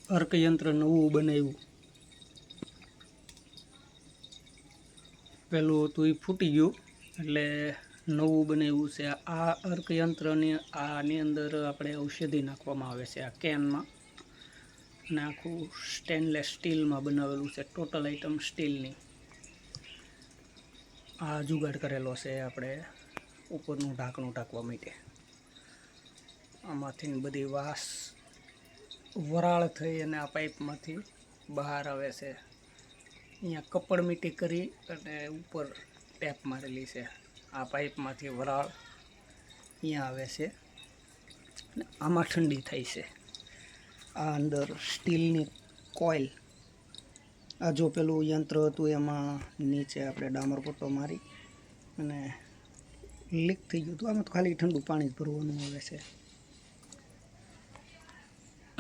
અર્કયંત્ર નવું બનાવ્યું. પેલું હતું એ ફૂટી ગયું એટલે નવું બનાવ્યું છે. આ અર્કયંત્રની આની અંદર આપણે ઔષધિ નાખવામાં આવે છે આ કેનમાં, અને આખું સ્ટેનલેસ સ્ટીલમાં બનાવેલું છે. ટોટલ આઇટમ સ્ટીલની આ જુગાડ કરેલો છે આપણે ઉપરનું ઢાંકણું ઢાંકવા માટે. આમાંથી બધી વાસ વરાળ થઈ અને આ પાઇપમાંથી બહાર આવે છે. અહીંયા કપડ મીટી કરી અને ઉપર ટેપ મારેલી છે. આ પાઇપમાંથી વરાળ અહીંયા આવે છે અને આમાં ઠંડી થાય છે. આ અંદર સ્ટીલની કોઇલ, આ જો પેલું યંત્ર હતું એમાં નીચે આપણે ડામર પટ્ટો મારી અને લીક થઈ ગયું હતું. આમાં તો ખાલી ઠંડુ પાણી જ ભરવાનું આવે છે.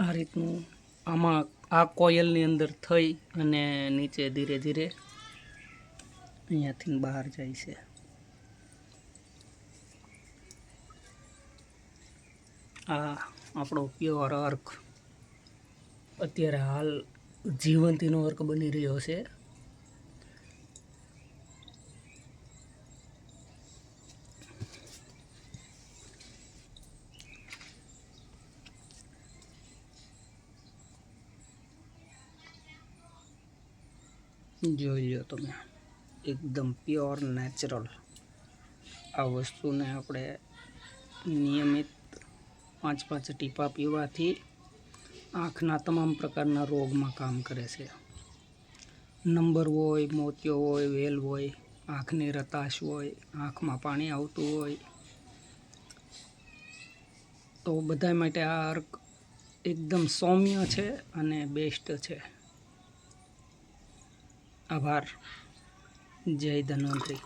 આ રીતનું આમાં આ કોયલની અંદર થઈ અને નીચે ધીરે ધીરે અહીંયાથી બહાર જાય છે. આ આપણો પ્યોર અર્ક અત્યારે હાલ જીવંતીનો અર્ક બની રહ્યો છે. જોઈ લો તમે, એકદમ પ્યોર નેચરલ. આ વસ્તુને આપણે નિયમિત 5-5 ટીપા પીવાથી આંખના તમામ પ્રકારના રોગમાં કામ કરે છે. નંબર હોય, મોતિયો હોય, વેલ હોય, આંખની રતાશ હોય, આંખમાં પાણી આવતું હોય, તો બધા માટે આ અર્ક એકદમ સૌમ્ય છે અને બેસ્ટ છે. આભાર. જય ધન્વંતરી.